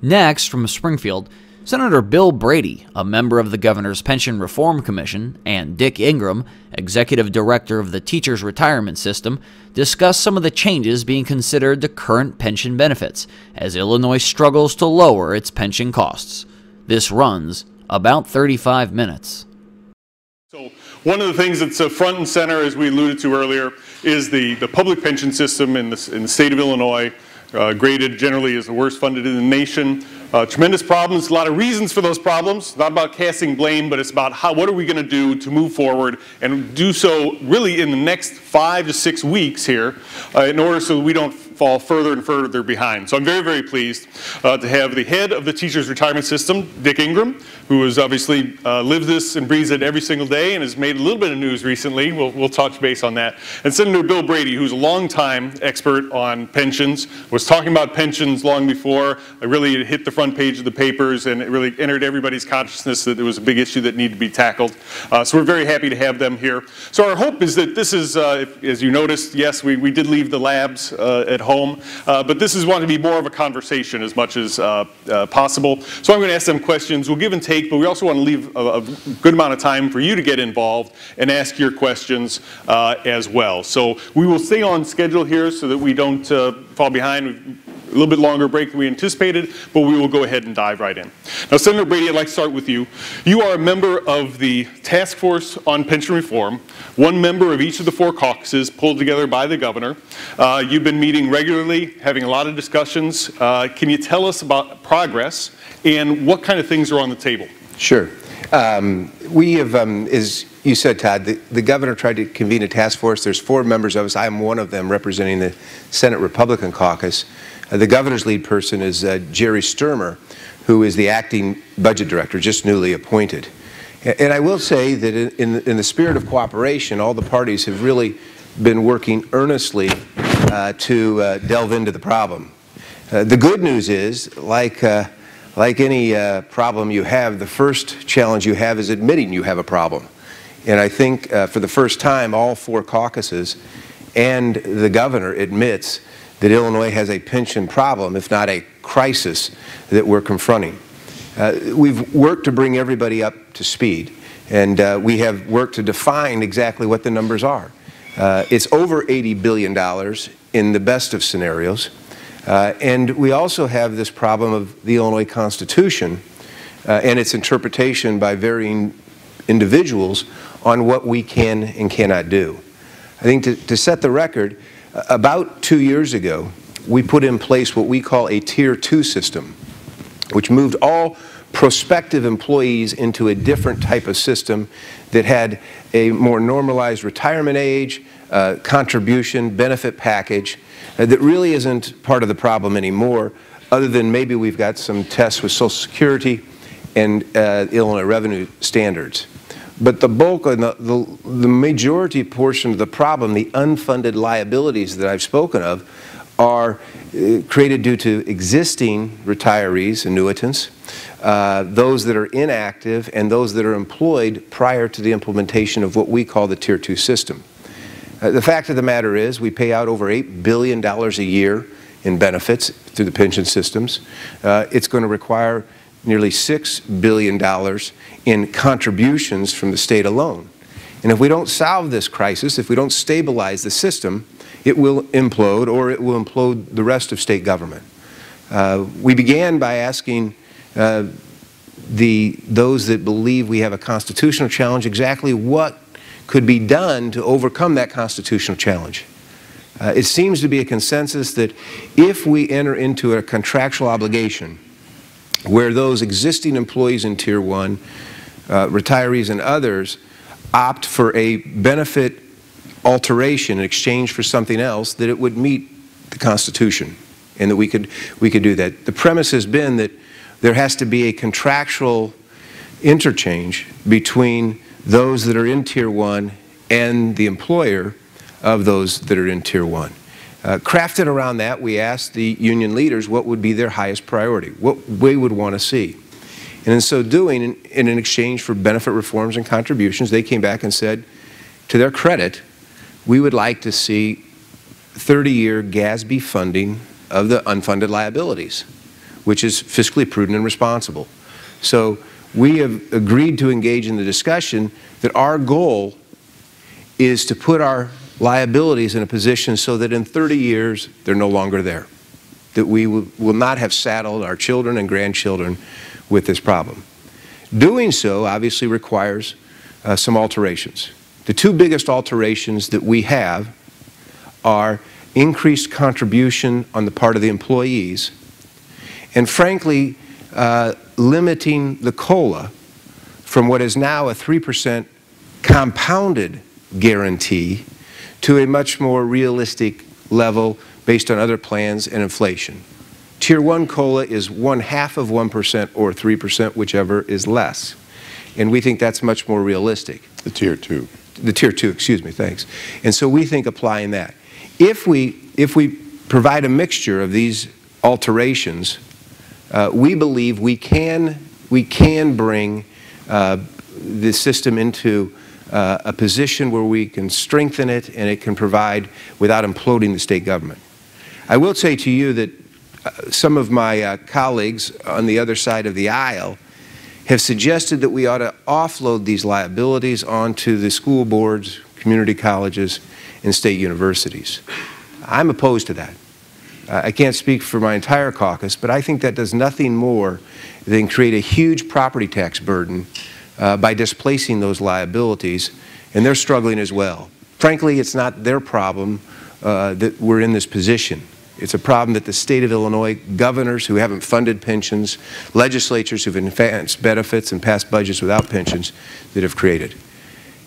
Next, from Springfield, Senator Bill Brady, a member of the Governor's Pension Reform Commission, and Dick Ingram, Executive Director of the Teachers' Retirement System, discussed some of the changes being considered to current pension benefits as Illinois struggles to lower its pension costs. This runs about 35 minutes. So one of the things that's front and center, as we alluded to earlier, is the public pension system in the state of Illinois, graded generally as the worst funded in the nation. Tremendous problems, a lot of reasons for those problems. Not about casting blame, but it's about what are we going to do to move forward and do so really in the next 5 to 6 weeks here in order so that we don't fall further and further behind. So I'm very, very pleased to have the head of the Teachers' Retirement System, Dick Ingram, who has obviously lived this and breathes it every single day and has made a little bit of news recently. We'll touch base on that. And Senator Bill Brady, who's a longtime expert on pensions, was talking about pensions long before I really hit the front page of the papers, and it really entered everybody's consciousness that there was a big issue that needed to be tackled. So we're very happy to have them here. So our hope is that this is, as you noticed, yes, we did leave the labs at home, but this is wanting to be more of a conversation as much as possible. So I'm going to ask them questions. We'll give and take, but we also want to leave a good amount of time for you to get involved and ask your questions as well. So we will stay on schedule here so that we don't fall behind. A little bit longer break than we anticipated, but we will go ahead and dive right in. Now, Senator Brady, I'd like to start with you. You are a member of the Task Force on Pension Reform, one member of each of the 4 caucuses pulled together by the governor. You've been meeting regularly, having a lot of discussions. Can you tell us about progress and what kind of things are on the table? Sure. We have, as you said, Todd, the governor tried to convene a task force. There's 4 members of us. I'm one of them representing the Senate Republican caucus. The governor's lead person is Jerry Sturmer, who is the acting budget director, just newly appointed. And I will say that in the spirit of cooperation, all the parties have really been working earnestly to delve into the problem. The good news is, like any problem you have, the first challenge you have is admitting you have a problem. And I think for the first time, all 4 caucuses and the governor admits that Illinois has a pension problem, if not a crisis, that we're confronting. We've worked to bring everybody up to speed, and we have worked to define exactly what the numbers are. It's over $80 billion in the best of scenarios, and we also have this problem of the Illinois Constitution and its interpretation by varying individuals on what we can and cannot do. I think to set the record, about 2 years ago, we put in place what we call a Tier 2 system, which moved all prospective employees into a different type of system that had a more normalized retirement age, contribution, benefit package, that really isn't part of the problem anymore, other than maybe we've got some tests with Social Security and Illinois revenue standards. But the bulk and the majority portion of the problem, the unfunded liabilities that I've spoken of, are created due to existing retirees, annuitants, those that are inactive, and those that are employed prior to the implementation of what we call the Tier 2 system. The fact of the matter is we pay out over $8 billion a year in benefits through the pension systems. It's going to require nearly $6 billion in contributions from the state alone. And if we don't solve this crisis, if we don't stabilize the system, it will implode, or it will implode the rest of state government. We began by asking those that believe we have a constitutional challenge exactly what could be done to overcome that constitutional challenge. It seems to be a consensus that if we enter into a contractual obligation where those existing employees in Tier 1, retirees and others, opt for a benefit alteration in exchange for something else, that it would meet the Constitution and that we could do that. The premise has been that there has to be a contractual interchange between those that are in Tier 1 and the employer of those that are in Tier 1. Crafted around that, we asked the union leaders what would be their highest priority, what they would want to see. And in so doing, in exchange for benefit reforms and contributions, they came back and said, to their credit, we would like to see 30-year GASB funding of the unfunded liabilities. which is fiscally prudent and responsible. So we have agreed to engage in the discussion that our goal is to put our liabilities in a position so that in 30 years they're no longer there, that we will not have saddled our children and grandchildren with this problem. Doing so obviously requires some alterations. The two biggest alterations that we have are increased contribution on the part of the employees and, frankly, limiting the COLA from what is now a 3% compounded guarantee to a much more realistic level based on other plans and inflation. Tier 1 COLA is 1/2 of 1% or 3%, whichever is less. And we think that's much more realistic. The Tier 2. The Tier 2, excuse me, thanks. And so we think applying that. If we provide a mixture of these alterations, we believe we can bring the system into a position where we can strengthen it and it can provide without imploding the state government. I will say to you that some of my colleagues on the other side of the aisle have suggested that we ought to offload these liabilities onto the school boards, community colleges, and state universities. I'm opposed to that. I can't speak for my entire caucus, but I think that does nothing more than create a huge property tax burden by displacing those liabilities, and they're struggling as well. Frankly, it's not their problem that we're in this position. It's a problem that the state of Illinois, governors who haven't funded pensions, legislatures who've advanced benefits and passed budgets without pensions that have created.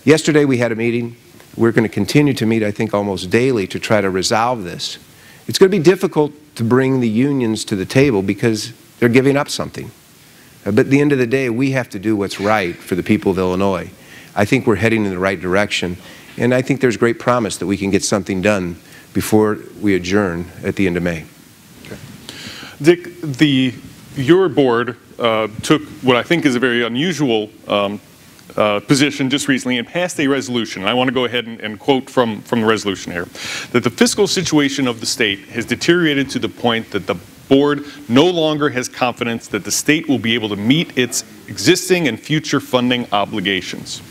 Yesterday we had a meeting. We're going to continue to meet, I think, almost daily to try to resolve this. It's going to be difficult to bring the unions to the table because they're giving up something. But at the end of the day, we have to do what's right for the people of Illinois. I think we're heading in the right direction, and I think there's great promise that we can get something done before we adjourn at the end of May. Okay. Dick, your board took what I think is a very unusual position just recently and passed a resolution. And I want to go ahead and quote from the resolution here, that the fiscal situation of the state has deteriorated to the point that the board no longer has confidence that the state will be able to meet its existing and future funding obligations.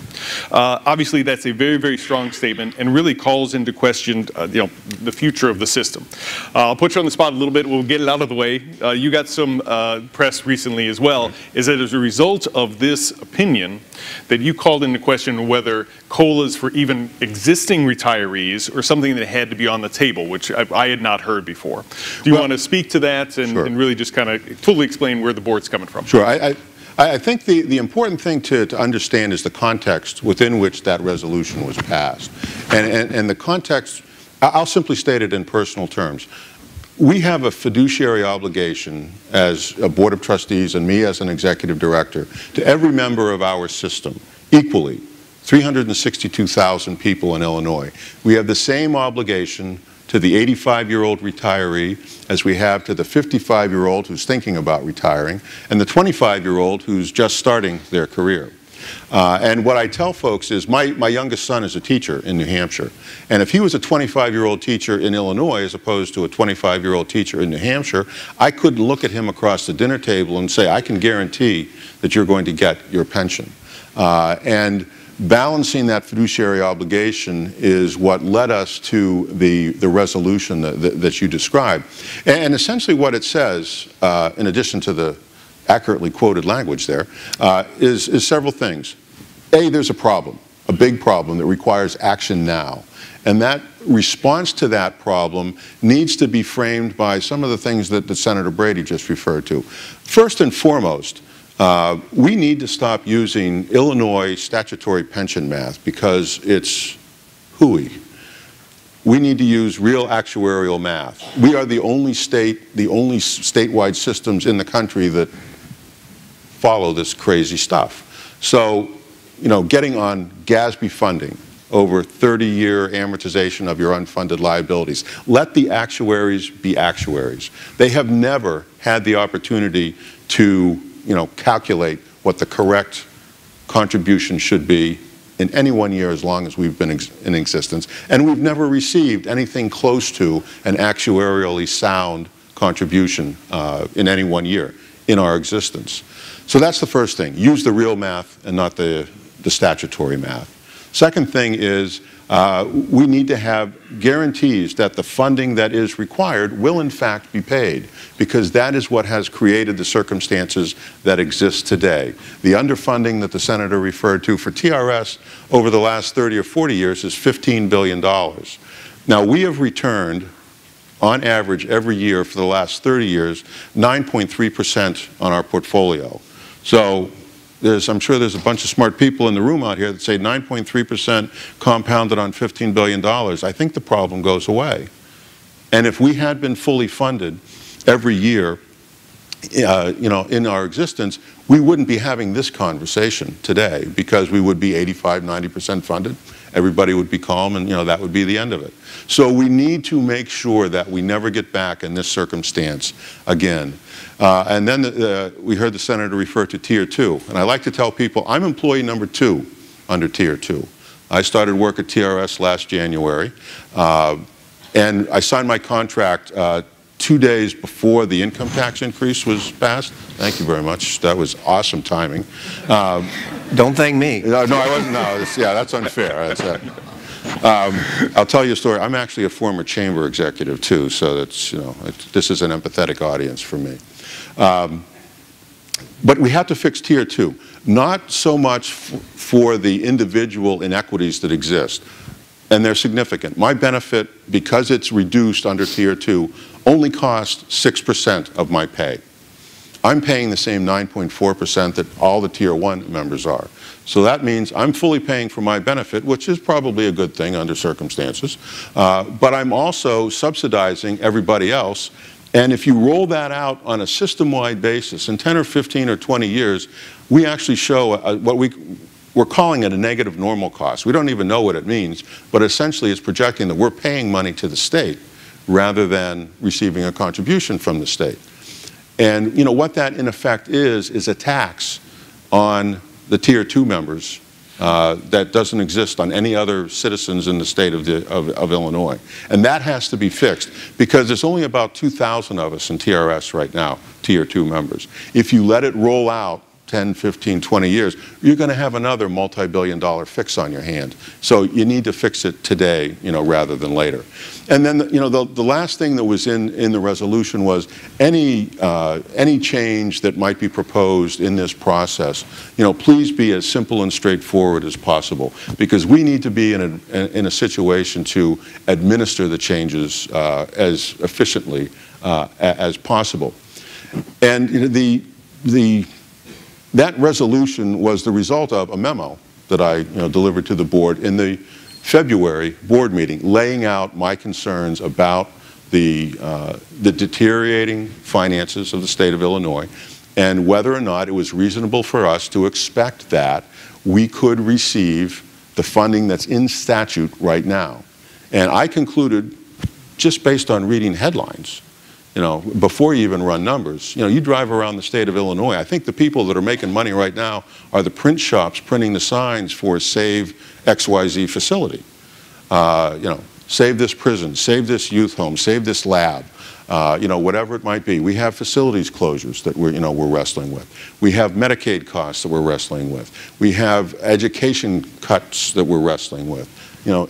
Obviously, that's a very, very strong statement and really calls into question the future of the system. I'll put you on the spot a little bit. We'll get it out of the way. You got some press recently as well. Is that as a result of this opinion that you called into question whether COLAs for even existing retirees or something that had to be on the table, which I had not heard before. Do you want to speak to that and, sure, and really just kind of fully explain where the board's coming from? Sure. I think the important thing to understand is the context within which that resolution was passed. And the context, I'll simply state it in personal terms. We have a fiduciary obligation as a board of trustees and me as an executive director to every member of our system equally, 362,000 people in Illinois. We have the same obligation to the 85-year-old retiree as we have to the 55-year-old who's thinking about retiring and the 25-year-old who's just starting their career. And what I tell folks is my youngest son is a teacher in New Hampshire. And if he was a 25-year-old teacher in Illinois as opposed to a 25-year-old teacher in New Hampshire, I couldn't look at him across the dinner table and say, I can guarantee that you're going to get your pension. And balancing that fiduciary obligation is what led us to the resolution that you described. And essentially what it says, in addition to the accurately quoted language there, is several things. A, there's a problem, a big problem that requires action now. And that response to that problem needs to be framed by some of the things that Senator Brady just referred to. First and foremost, we need to stop using Illinois statutory pension math because it's hooey. We need to use real actuarial math. We are the only state, the only statewide systems in the country that follow this crazy stuff. So, getting on GASB funding over 30-year amortization of your unfunded liabilities. Let the actuaries be actuaries. They have never had the opportunity to calculate what the correct contribution should be in any one year as long as we've been in existence. And we've never received anything close to an actuarially sound contribution in any one year in our existence. So that's the first thing. Use the real math and not the statutory math. Second thing is we need to have guarantees that the funding that is required will in fact be paid, because that is what has created the circumstances that exist today. The underfunding that the Senator referred to for TRS over the last 30 or 40 years is $15 billion. Now, we have returned, on average every year for the last 30 years, 9.3% on our portfolio. So I'm sure there's a bunch of smart people in the room out here that say 9.3% compounded on $15 billion. I think the problem goes away. And if we had been fully funded every year, in our existence, we wouldn't be having this conversation today, because we would be 85, 90% funded. Everybody would be calm, and that would be the end of it. So we need to make sure that we never get back in this circumstance again. And then we heard the Senator refer to Tier 2. And I like to tell people, I'm employee number 2 under Tier 2. I started work at TRS last January, and I signed my contract 2 days before the income tax increase was passed. Thank you very much. That was awesome timing. Don't thank me. No, I wasn't. No, yeah, that's unfair. I'll tell you a story. I'm actually a former chamber executive too, so that's this is an empathetic audience for me. But we have to fix Tier 2, not so much for the individual inequities that exist, and they're significant. My benefit, because it's reduced under Tier 2, only costs 6% of my pay. I'm paying the same 9.4% that all the Tier 1 members are. So that means I'm fully paying for my benefit, which is probably a good thing under circumstances, but I'm also subsidizing everybody else. And if you roll that out on a system-wide basis, in 10 or 15 or 20 years, we actually show what we're calling it a negative normal cost. We don't even know what it means, but essentially it's projecting that we're paying money to the state rather than receiving a contribution from the state. And what that in effect is a tax on the Tier 2 members that doesn't exist on any other citizens in the state of Illinois. And that has to be fixed, because there's only about 2,000 of us in TRS right now, Tier 2 members. If you let it roll out 10, 15, 20 years, you're going to have another multi-billion-dollar fix on your hand. So you need to fix it today, rather than later. And then, the last thing that was in the resolution was any change that might be proposed in this process, please be as simple and straightforward as possible, because we need to be in a situation to administer the changes as efficiently as possible. And that resolution was the result of a memo that I delivered to the board in the February board meeting, laying out my concerns about the deteriorating finances of the state of Illinois, and whether or not it was reasonable for us to expect that we could receive the funding that's in statute right now. And I concluded, just based on reading headlines, before you even run numbers, you drive around the state of Illinois, I think the people that are making money right now are the print shops printing the signs for Save XYZ facility. Save this prison, save this youth home, save this lab, whatever it might be. We have facilities closures that we're wrestling with. We have Medicaid costs that we're wrestling with. We have education cuts that we're wrestling with.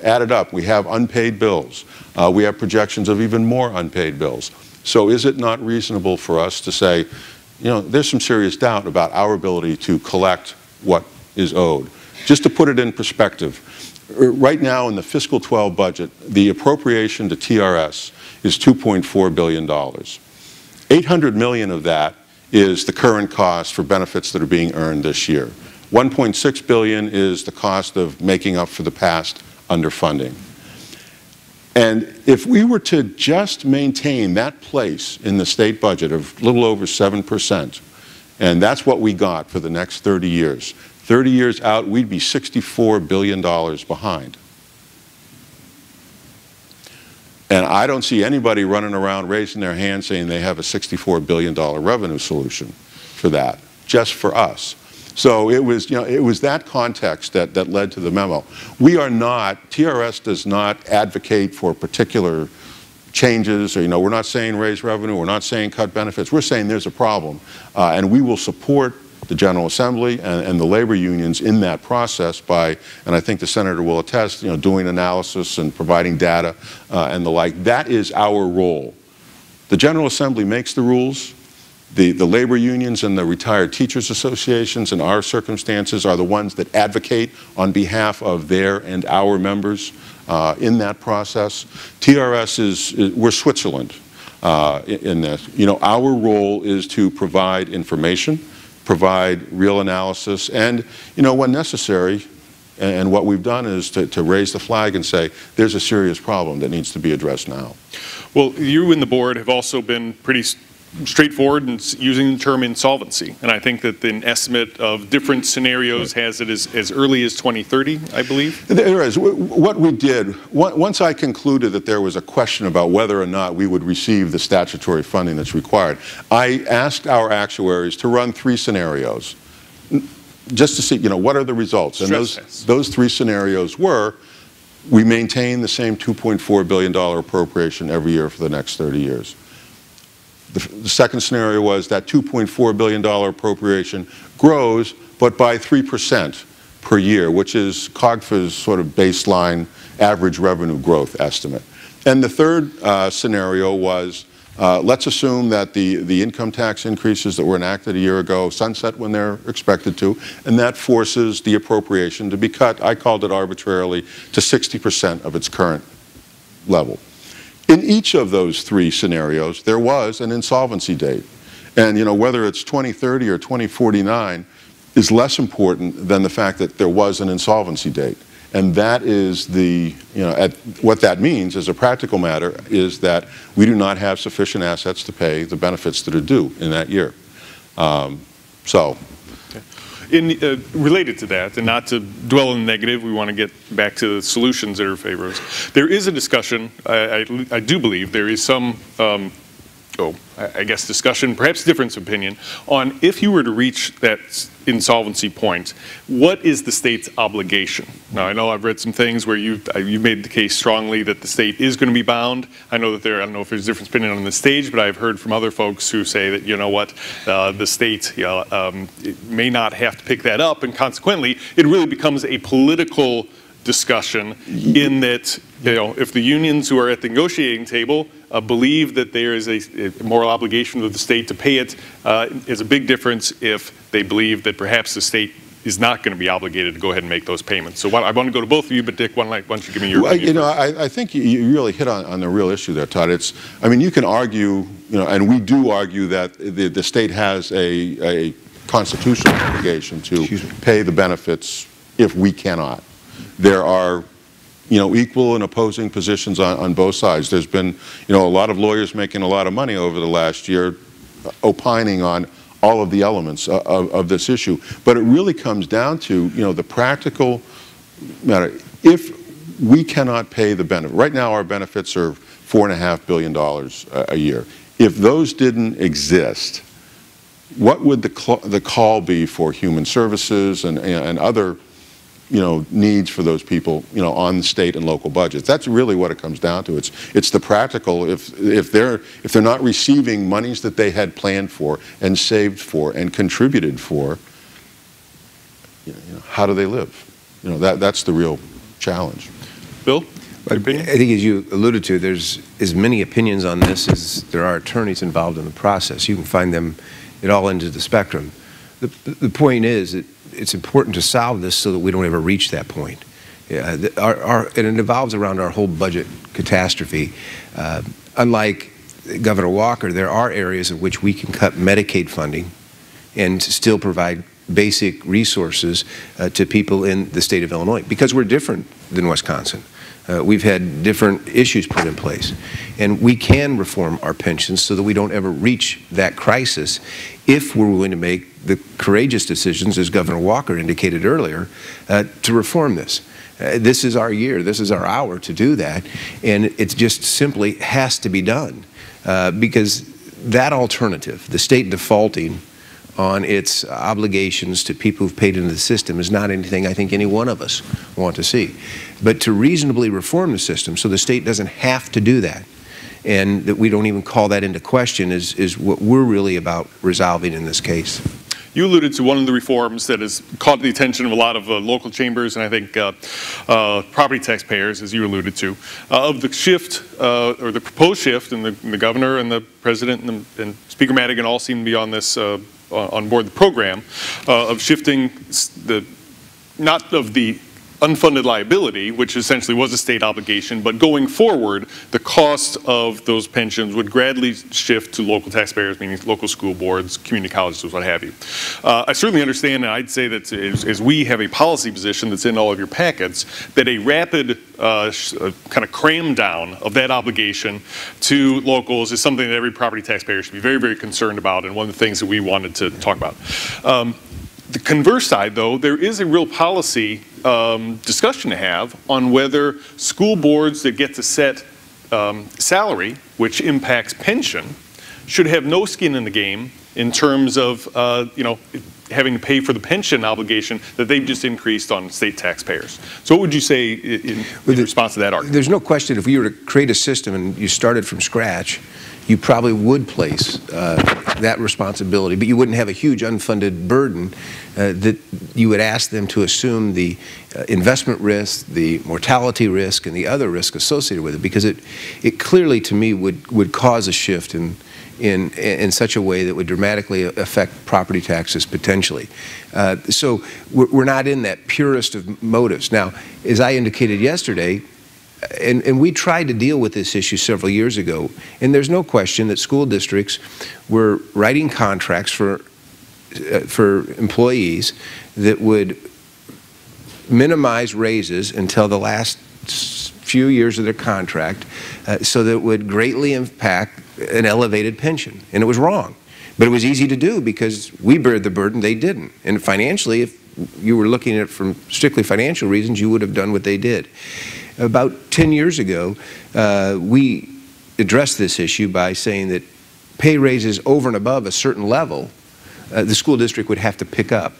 Added up, we have unpaid bills. We have projections of even more unpaid bills. So is it not reasonable for us to say, there's some serious doubt about our ability to collect what is owed? Just to put it in perspective, right now in the fiscal 12 budget, the appropriation to TRS is $2.4 billion. $800 million of that is the current cost for benefits that are being earned this year. $1.6 billion is the cost of making up for the past underfunding. And if we were to just maintain that place in the state budget of a little over 7%, and that's what we got for the next 30 years, 30 years out, we'd be $64 billion behind. And I don't see anybody running around raising their hand saying they have a $64 billion revenue solution for that, just for us. So it was that context that led to the memo. We are not, TRS does not advocate for particular changes, or, we're not saying raise revenue, we're not saying cut benefits, we're saying there's a problem, and we will support the General Assembly and the labor unions in that process by, and I think the Senator will attest, doing analysis and providing data and the like. That is our role. The General Assembly makes the rules. The labor unions and the retired teachers associations in our circumstances are the ones that advocate on behalf of their and our members in that process. TRS we're Switzerland in this. Our role is to provide information, provide real analysis, and, when necessary, and what we've done is to raise the flag and say, there's a serious problem that needs to be addressed now. Well, you and the board have also been pretty straightforward in using the term insolvency, and I think that an estimate of different scenarios has it as early as 2030, I believe. There is. What we did, once I concluded that there was a question about whether or not we would receive the statutory funding that's required, I asked our actuaries to run 3 scenarios just to see, what are the results. And those 3 scenarios were, we maintain the same $2.4 billion appropriation every year for the next 30 years. The second scenario was that $2.4 billion appropriation grows, but by 3% per year, which is COGFA's sort of baseline average revenue growth estimate. And the third scenario was, let's assume that the income tax increases that were enacted a year ago sunset when they're expected to, and that forces the appropriation to be cut, I called it arbitrarily, to 60% of its current level. In each of those 3 scenarios, there was an insolvency date. And, whether it's 2030 or 2049 is less important than the fact that there was an insolvency date. And that is what that means as a practical matter is that we do not have sufficient assets to pay the benefits that are due in that year. Related to that, and not to dwell in the negative, we want to get back to the solutions that are favored. There is a discussion, I do believe, there is some, I guess discussion, perhaps difference of opinion, on if you were to reach that insolvency point, what is the state's obligation? Now, I know I've read some things where you've made the case strongly that the state is going to be bound. I know that I don't know if there's a difference opinion on the stage, but I've heard from other folks who say that, the state may not have to pick that up, and consequently, it really becomes a political discussion in that, if the unions who are at the negotiating table believe that there is a moral obligation of the state to pay it, is a big difference if they believe that perhaps the state is not going to be obligated to go ahead and make those payments. So I want to go to both of you, but Dick, why don't you give me your opinion? I think you really hit on the real issue there, Todd. You can argue, and we do argue that the state has a constitutional obligation to pay the benefits if we cannot. There are, equal and opposing positions on both sides. There's been, a lot of lawyers making a lot of money over the last year opining on all of the elements of this issue. But it really comes down to, the practical matter. If we cannot pay the benefit, right now our benefits are $4.5 billion a year. If those didn't exist, what would the call be for human services and other needs for those people, on the state and local budgets? That's really what it comes down to. It's the practical. If they're not receiving monies that they had planned for and saved for and contributed for, how do they live? That's the real challenge. Bill? I think, as you alluded to, there's as many opinions on this as there are attorneys involved in the process. You can find them at all ends of the spectrum. The point is that it's important to solve this so that we don't ever reach that point. And it involves around our whole budget catastrophe. Unlike Governor Walker, there are areas in which we can cut Medicaid funding and still provide basic resources to people in the state of Illinois, because we're different than Wisconsin. We've had different issues put in place. And we can reform our pensions so that we don't ever reach that crisis if we're willing to make the courageous decisions, as Governor Walker indicated earlier, to reform this. This is our year. This is our hour to do that. And it just simply has to be done. Because that alternative, the state defaulting on its obligations to people who've paid into the system, is not anything I think any one of us want to see. But to reasonably reform the system so the state doesn't have to do that, and that we don't even call that into question is what we're really about resolving in this case. You alluded to one of the reforms that has caught the attention of a lot of local chambers and I think property taxpayers, as you alluded to, of the shift or the proposed shift, and the governor and the president and Speaker Madigan all seem to be on this on board the program of shifting not of the unfunded liability, which essentially was a state obligation, but going forward, the cost of those pensions would gradually shift to local taxpayers, meaning local school boards, community colleges, what have you. I certainly understand, and I'd say that as we have a policy position that's in all of your packets, that a rapid kind of cram down of that obligation to locals is something that every property taxpayer should be very, very concerned about, and one of the things that we wanted to talk about. The converse side, though, there is a real policy discussion to have on whether school boards that get to set salary, which impacts pension, should have no skin in the game in terms of having to pay for the pension obligation that they've just increased on state taxpayers. So what would you say in response to that argument? There's no question if you were to create a system and you started from scratch, you probably would place that responsibility, but you wouldn't have a huge unfunded burden that you would ask them to assume the investment risk, the mortality risk, and the other risk associated with it, because it clearly, to me, would cause a shift in such a way that would dramatically affect property taxes potentially. So we're not in that purest of motives. Now, as I indicated yesterday, and we tried to deal with this issue several years ago, and there's no question that school districts were writing contracts for employees that would minimize raises until the last few years of their contract, so that it would greatly impact an elevated pension. And it was wrong. But it was easy to do because we bared the burden, they didn't. And financially, if you were looking at it from strictly financial reasons, you would have done what they did. About 10 years ago, we addressed this issue by saying that pay raises over and above a certain level, the school district would have to pick up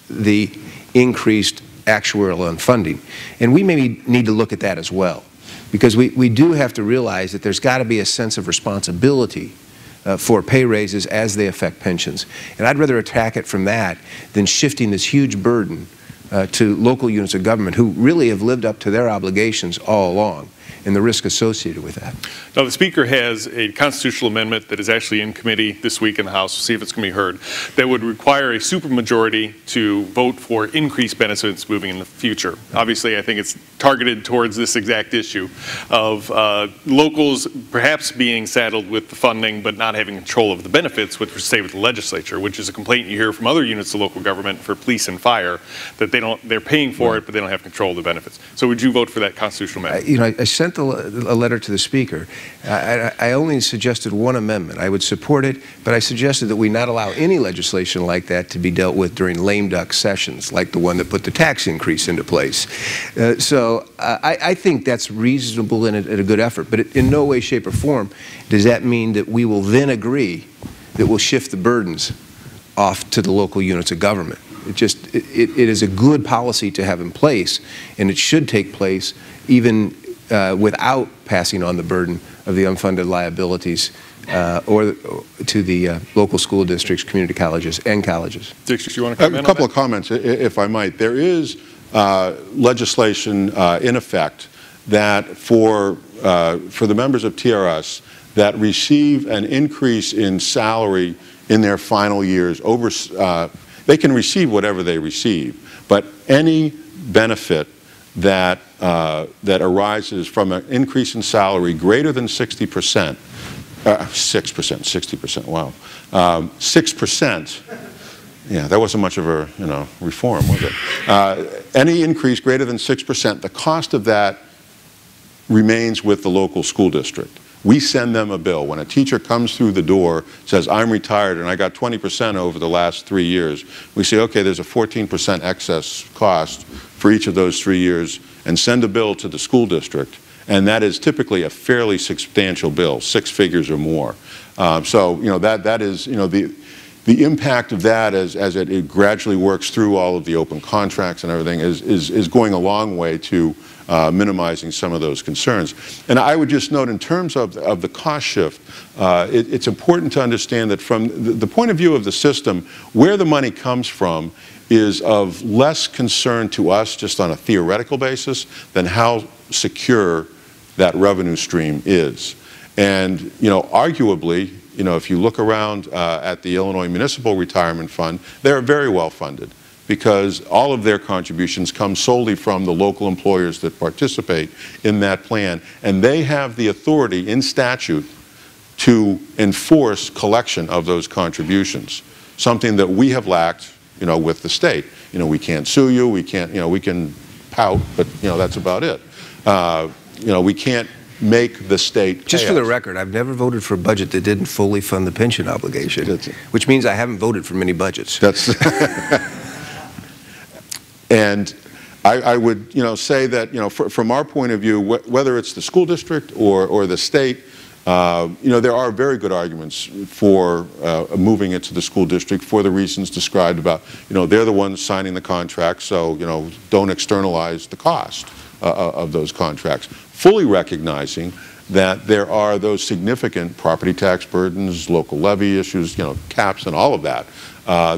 the increased actuarial unfunding. And we maybe need to look at that as well, because we do have to realize that there's got to be a sense of responsibility for pay raises as they affect pensions. And I'd rather attack it from that than shifting this huge burden to local units of government who really have lived up to their obligations all along, and the risk associated with that. Now, the Speaker has a constitutional amendment that is actually in committee this week in the House. We'll see if it's going to be heard, that would require a supermajority to vote for increased benefits moving in the future. Obviously, I think it's targeted towards this exact issue of locals perhaps being saddled with the funding but not having control of the benefits, which would stay with the legislature, which is a complaint you hear from other units of local government for police and fire, that they're paying for it, but they don't have control of the benefits. So would you vote for that constitutional amendment? I sent a letter to the Speaker. I only suggested one amendment. I would support it, but I suggested that we not allow any legislation like that to be dealt with during lame duck sessions, like the one that put the tax increase into place. So I think that's reasonable and a good effort, but in no way, shape, or form does that mean that we will then agree that we'll shift the burdens off to the local units of government. It is a good policy to have in place, and it should take place even without passing on the burden of the unfunded liabilities or to the local school districts, community colleges, and colleges. Dick, do you want to comment on that? A couple of comments, if I might. There is legislation in effect that for the members of TRS that receive an increase in salary in their final years, they can receive whatever they receive, but any benefit that arises from an increase in salary greater than 60%, 60%, wow, 6%. Yeah, that wasn't much of a reform, was it? Any increase greater than 6%, the cost of that remains with the local school district. We send them a bill. When a teacher comes through the door, says, I'm retired and I got 20% over the last 3 years, we say, okay, there's a 14% excess cost for each of those 3 years, and send a bill to the school district. And that is typically a fairly substantial bill, 6 figures or more. So, that is, the impact of that as it gradually works through all of the open contracts and everything is going a long way to minimizing some of those concerns. And I would just note, in terms of the cost shift, it's important to understand that from the point of view of the system, where the money comes from is of less concern to us just on a theoretical basis than how secure that revenue stream is. And, you know, arguably, you know, if you look around at the Illinois Municipal Retirement Fund, they're very well funded because all of their contributions come solely from the local employers that participate in that plan. And they have the authority in statute to enforce collection of those contributions, something that we have lacked, you know, with the state. You know, we can't sue you, we can't, you know, we can pout, but, you know, that's about it. You know, we can't make the state pay Just for the us. record, I've never voted for a budget that didn't fully fund the pension obligation, which means I haven't voted for many budgets. That's and I would, you know, say that, you know, from our point of view, whether it's the school district or the state, you know, there are very good arguments for moving it to the school district for the reasons described about, you know, they're the ones signing the contract, so, you know, don't externalize the cost of those contracts, fully recognizing that there are those significant property tax burdens, local levy issues, you know, caps and all of that,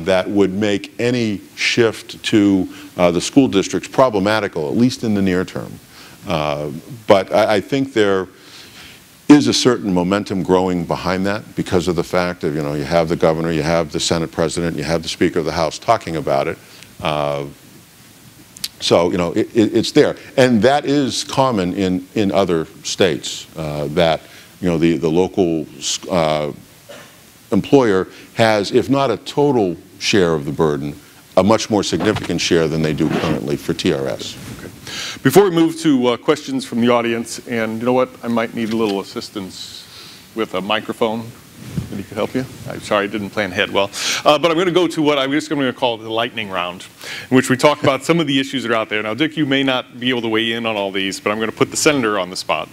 that would make any shift to the school districts problematical, at least in the near term. But I think there is a certain momentum growing behind that because of the fact of, you know, you have the governor, you have the Senate president, you have the Speaker of the House talking about it. So, you know, it's there. And that is common in other states, that, you know, the local employer has, if not a total share of the burden, a much more significant share than they do currently for TRS. Okay. Before we move to questions from the audience, and you know what, I might need a little assistance with a microphone. Anybody could help you? I'm sorry, I didn't plan ahead well. But I'm going to go to what I'm just going to call the lightning round, in which we talk about some of the issues that are out there. Now, Dick, you may not be able to weigh in on all these, but I'm going to put the senator on the spot.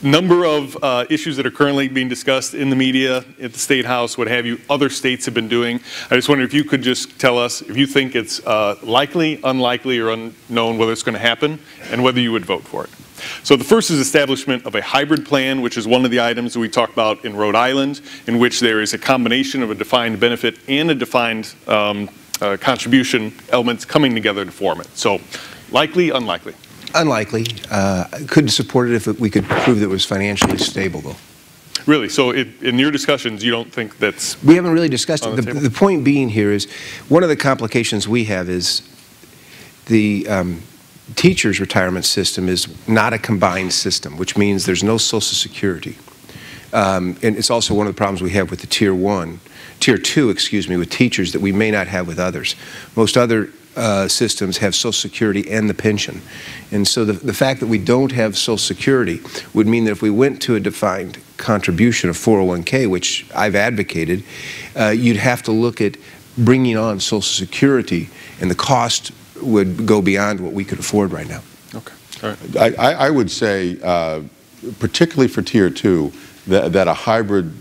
Number of issues that are currently being discussed in the media, at the State House, what have you, other states have been doing. I just wonder if you could just tell us if you think it's likely, unlikely, or unknown whether it's going to happen, and whether you would vote for it. So the first is establishment of a hybrid plan, which is one of the items that we talked about in Rhode Island, in which there is a combination of a defined benefit and a defined contribution elements coming together to form it. So likely, unlikely? Unlikely. Couldn't support it if we could prove that it was financially stable, though. Really? So in your discussions, you don't think that's... We haven't really discussed it. The point being here is, one of the complications we have is the teachers' retirement system is not a combined system, which means there's no Social Security. And it's also one of the problems we have with the Tier 2, excuse me, with teachers that we may not have with others. Most other systems have Social Security and the pension. And so the fact that we don't have Social Security would mean that if we went to a defined contribution of 401k, which I've advocated, you'd have to look at bringing on Social Security, and the cost would go beyond what we could afford right now. Okay. All right. I would say, particularly for Tier 2, that a hybrid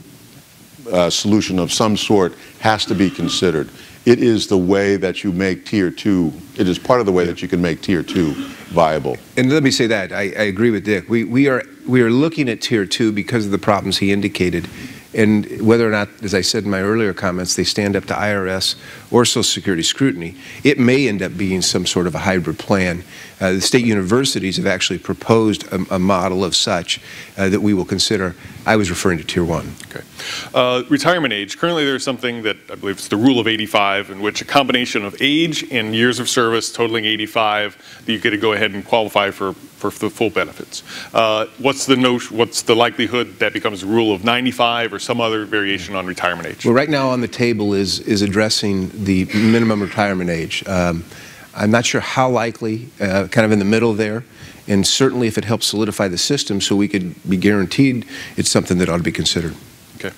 solution of some sort has to be considered. It is the way that you make Tier 2, it is part of the way that you can make Tier 2 viable. And let me say that, I agree with Dick. We are looking at Tier 2 because of the problems he indicated. And whether or not, as I said in my earlier comments, they stand up to IRS or Social Security scrutiny, it may end up being some sort of a hybrid plan. The state universities have actually proposed a model of such that we will consider. I was referring to Tier 1. Okay. Retirement age. Currently there's something that I believe it's the rule of 85, in which a combination of age and years of service totaling 85, that you get to go ahead and qualify for the full benefits. What's the likelihood that becomes a rule of 95 or some other variation on retirement age? Well, right now on the table is addressing the minimum retirement age. I'm not sure how likely, kind of in the middle there, and certainly if it helps solidify the system so we could be guaranteed, it's something that ought to be considered. Okay.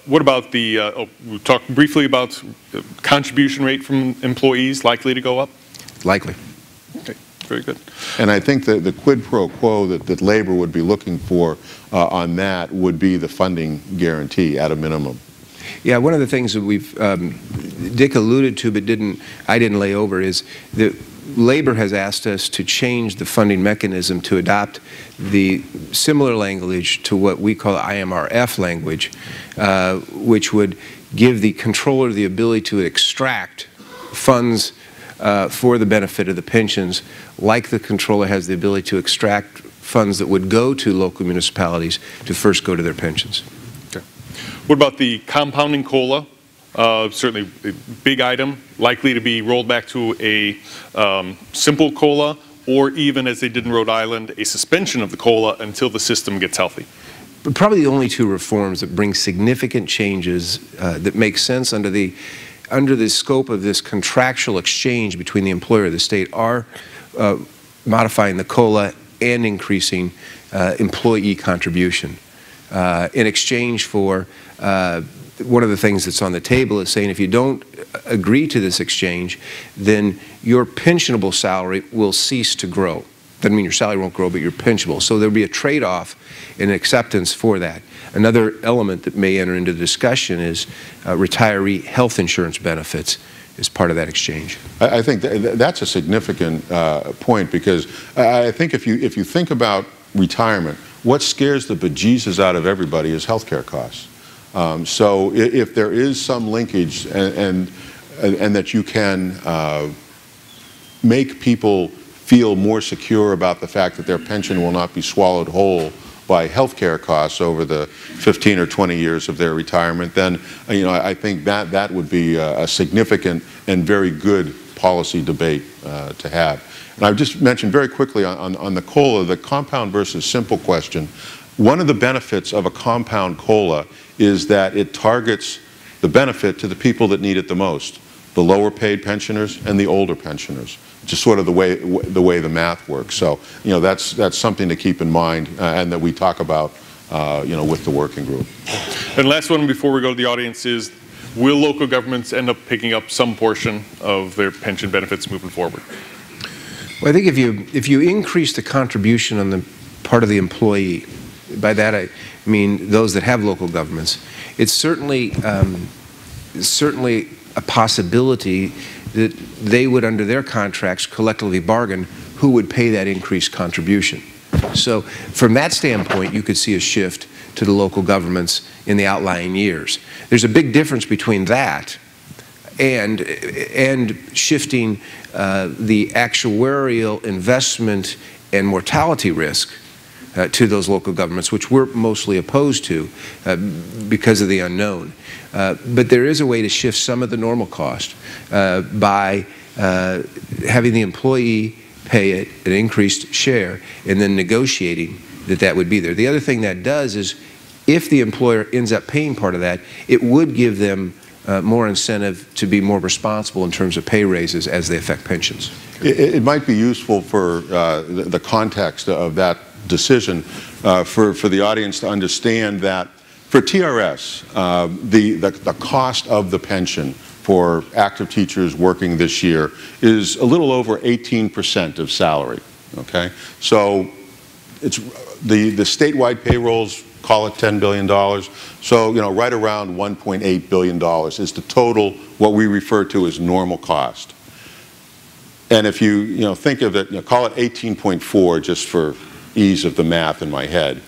What about the, we talked briefly about contribution rate from employees likely to go up? Likely. Okay. Very good. And I think that the quid pro quo that labor would be looking for on that would be the funding guarantee at a minimum. Yeah, one of the things that Dick alluded to but I didn't lay over is that Labor has asked us to change the funding mechanism to adopt the similar language to what we call IMRF language, which would give the controller the ability to extract funds for the benefit of the pensions, like the controller has the ability to extract funds that would go to local municipalities to first go to their pensions. Okay. What about the compounding COLA? Certainly a big item, likely to be rolled back to a simple COLA, or even, as they did in Rhode Island, a suspension of the COLA until the system gets healthy. But probably the only two reforms that bring significant changes that make sense under the scope of this contractual exchange between the employer and the state are modifying the COLA and increasing employee contribution. In exchange for one of the things that's on the table is saying if you don't agree to this exchange, then your pensionable salary will cease to grow. Doesn't mean your salary won't grow, but you're pensionable. So there'll be a trade-off in acceptance for that. Another element that may enter into the discussion is retiree health insurance benefits as part of that exchange. I think that's a significant point, because I think if you think about retirement, what scares the bejesus out of everybody is healthcare costs. So if there is some linkage and that you can make people feel more secure about the fact that their pension will not be swallowed whole by healthcare costs over the 15 or 20 years of their retirement, then I think that would be a significant and very good policy debate to have. And I've just mentioned very quickly on the COLA, the compound versus simple question. One of the benefits of a compound COLA is that it targets the benefit to the people that need it the most, the lower paid pensioners and the older pensioners. Just sort of the way the math works. So that's something to keep in mind and that we talk about with the working group. And last one before we go to the audience is, will local governments end up picking up some portion of their pension benefits moving forward? Well, I think if you increase the contribution on the part of the employee, by that I mean those that have local governments, it's certainly a possibility that they would, under their contracts, collectively bargain who would pay that increased contribution. So from that standpoint, you could see a shift to the local governments in the outlying years. There's a big difference between that and shifting the actuarial investment and mortality risk to those local governments, which we're mostly opposed to because of the unknown. But there is a way to shift some of the normal cost by having the employee pay it an increased share and then negotiating that would be there. The other thing that does is if the employer ends up paying part of that, it would give them more incentive to be more responsible in terms of pay raises as they affect pensions. It might be useful for the context of that decision for the audience to understand that for TRS, the cost of the pension for active teachers working this year is a little over 18% of salary. Okay, so it's the statewide payrolls, call it $10 billion. So right around $1.8 billion is the total, what we refer to as normal cost. And if you think of it, call it 18.4 just for ease of the math in my head.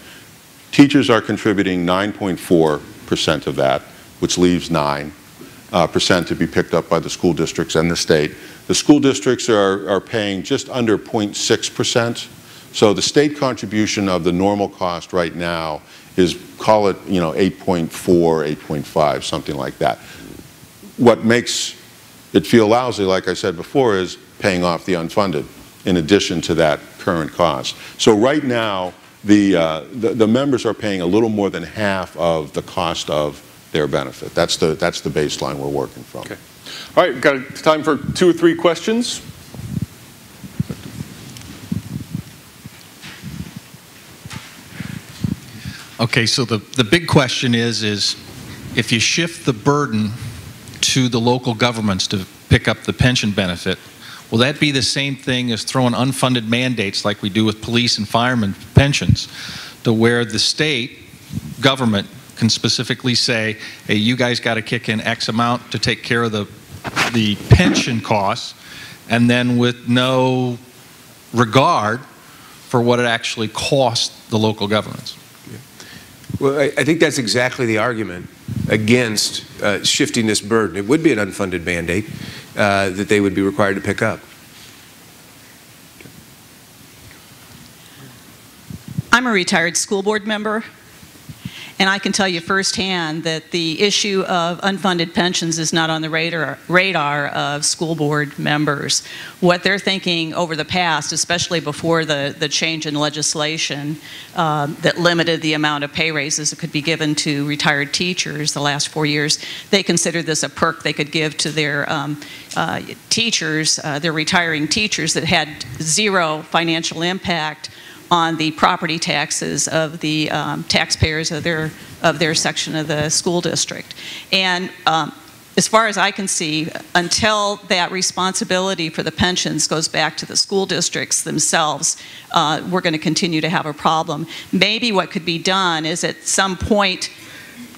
Teachers are contributing 9.4% of that, which leaves 9% to be picked up by the school districts and the state. The school districts are paying just under 0.6%. So the state contribution of the normal cost right now is, call it 8.4, 8.5, something like that. What makes it feel lousy, like I said before, is paying off the unfunded in addition to that current cost. So right now, the members are paying a little more than half of the cost of their benefit. That's the baseline we're working from. Okay. All right, we've got time for 2 or 3 questions. Okay, so the big question is if you shift the burden to the local governments to pick up the pension benefit, will that be the same thing as throwing unfunded mandates like we do with police and firemen pensions, to where the state government can specifically say, hey, you guys got to kick in X amount to take care of the pension costs, and then with no regard for what it actually costs the local governments. Well, I think that's exactly the argument against shifting this burden. It would be an unfunded mandate that they would be required to pick up. I'm a retired school board member, and I can tell you firsthand that the issue of unfunded pensions is not on the radar of school board members. What they're thinking over the past, especially before the change in legislation that limited the amount of pay raises that could be given to retired teachers the last 4 years, they considered this a perk they could give to their teachers, their retiring teachers, that had zero financial impact on the property taxes of the taxpayers of their section of the school district. And as far as I can see, until that responsibility for the pensions goes back to the school districts themselves, we're going to continue to have a problem. Maybe what could be done is at some point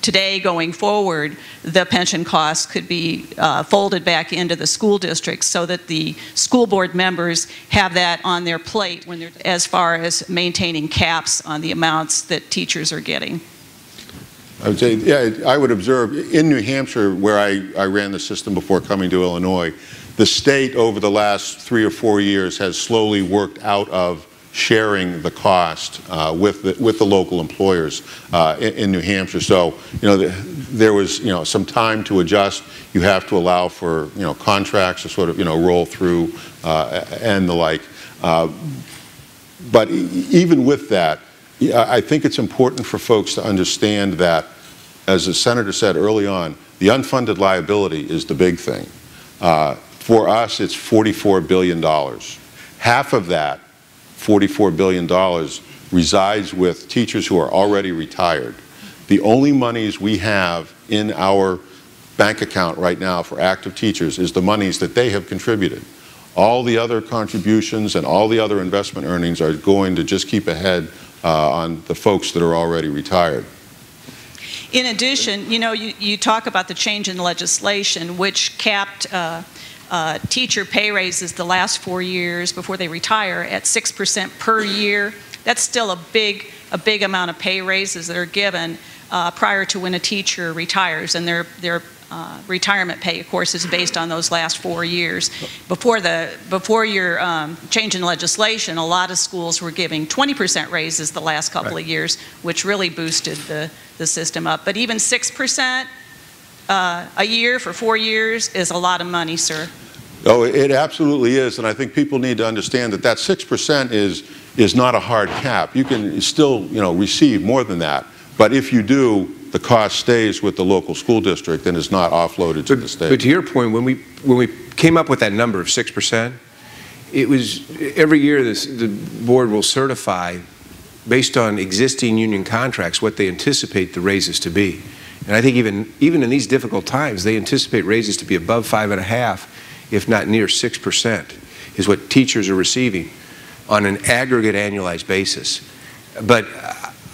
today going forward, the pension costs could be folded back into the school districts so that the school board members have that on their plate when they're, as far as maintaining caps on the amounts that teachers are getting. I would say, yeah, I would observe in New Hampshire, where I ran the system before coming to Illinois, the state over the last 3 or 4 years has slowly worked out of sharing the cost with the local employers in New Hampshire. So, there was, some time to adjust. You have to allow for, contracts to sort of, roll through and the like. But even with that, I think it's important for folks to understand that, as the Senator said early on, the unfunded liability is the big thing. For us, it's $44 billion. Half of that, $44 billion, resides with teachers who are already retired. The only monies we have in our bank account right now for active teachers is the monies that they have contributed. All the other contributions and all the other investment earnings are going to just keep ahead on the folks that are already retired. In addition, you talk about the change in legislation, which capped teacher pay raises the last 4 years before they retire at 6% per year. That's still a big amount of pay raises that are given prior to when a teacher retires, and their retirement pay, of course, is based on those last 4 years. Before your change in legislation, a lot of schools were giving 20% raises the last couple of years, which really boosted the system up. But even 6% a year for 4 years is a lot of money, sir. Oh, it absolutely is, and I think people need to understand that 6% is not a hard cap. You can still, receive more than that, but if you do, the cost stays with the local school district and is not offloaded to the state. But to your point, when we came up with that number of 6%, it was every year the board will certify, based on existing union contracts, what they anticipate the raises to be. And I think even in these difficult times, they anticipate raises to be above 5.5%, if not near 6%, is what teachers are receiving on an aggregate annualized basis. But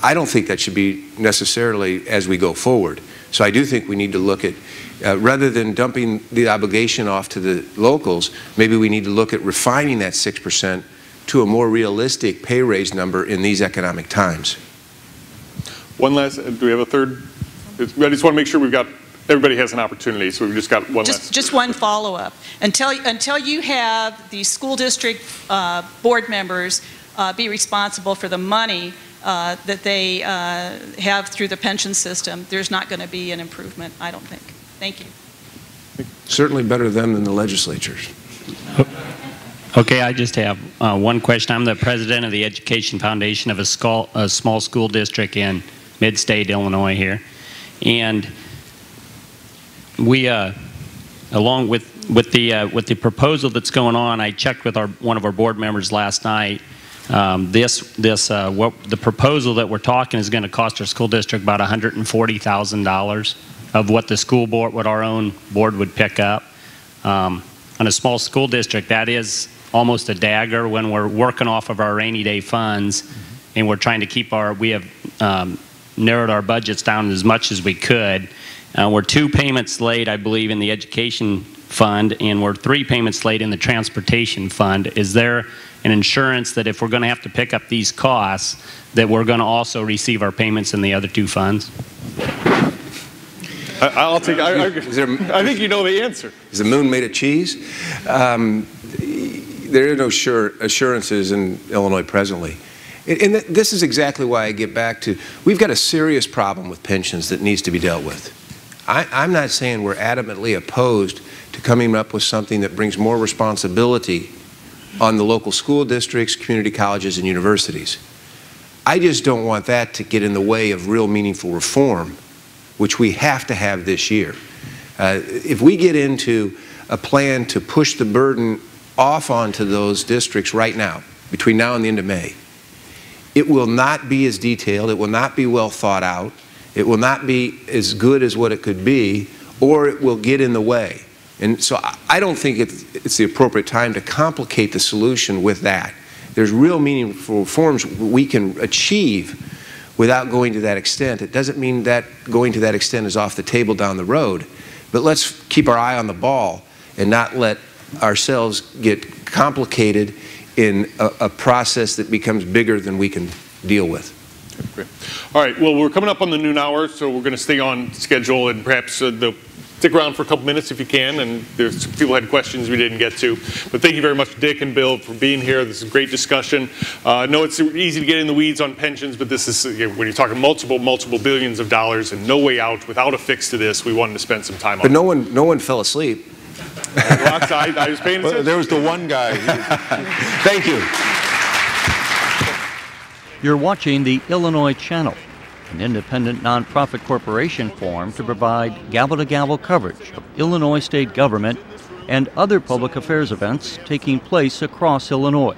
I don't think that should be necessarily as we go forward. So I do think we need to look at, rather than dumping the obligation off to the locals, maybe we need to look at refining that 6% to a more realistic pay raise number in these economic times. One last, do we have a third? I just want to make sure we've got, everybody has an opportunity, so we've just got one last. Just one follow-up. Until you have the school district board members be responsible for the money that they have through the pension system, there's not going to be an improvement, I don't think. Thank you. Certainly better them than the legislatures. Okay, I just have one question. I'm the president of the Education Foundation of a small school district in mid-state Illinois here. And we, along with the proposal that's going on, I checked with one of our board members last night. What the proposal that we're talking is going to cost our school district about $140,000 of what the school board, what our own board would pick up. On a small school district, that is almost a dagger when we're working off of our rainy day funds, and we're trying to keep we have narrowed our budgets down as much as we could, We're 2 payments late, I believe, in the education fund, and we're 3 payments late in the transportation fund. Is there an insurance that if we're going to have to pick up these costs, that we're going to also receive our payments in the other 2 funds? I'll take. I think you know the answer. Is the moon made of cheese? There are no assurances in Illinois presently. And this is exactly why I get back to, we've got a serious problem with pensions that needs to be dealt with. I'm not saying we're adamantly opposed to coming up with something that brings more responsibility on the local school districts, community colleges, and universities. I just don't want that to get in the way of real meaningful reform, which we have to have this year. If we get into a plan to push the burden off onto those districts right now, between now and the end of May, it will not be as detailed, it will not be well thought out, it will not be as good as what it could be, or it will get in the way. And so I don't think it's the appropriate time to complicate the solution with that. There's real meaningful reforms we can achieve without going to that extent. It doesn't mean that going to that extent is off the table down the road, but let's keep our eye on the ball and not let ourselves get complicated in a process that becomes bigger than we can deal with. Okay, great. All right, well, we're coming up on the noon hour, so we're going to stay on schedule, and perhaps stick around for a couple minutes if you can, and there's some people had questions we didn't get to. But thank you very much, Dick and Bill, for being here. This is a great discussion. I know it's easy to get in the weeds on pensions, but this is, when you're talking multiple billions of dollars and no way out without a fix to this, we wanted to spend some time on it. But no one fell asleep. I was paying attention. There was the one guy. Thank you. You're watching the Illinois Channel, an independent nonprofit corporation formed to provide gavel-to-gavel coverage of Illinois state government and other public affairs events taking place across Illinois.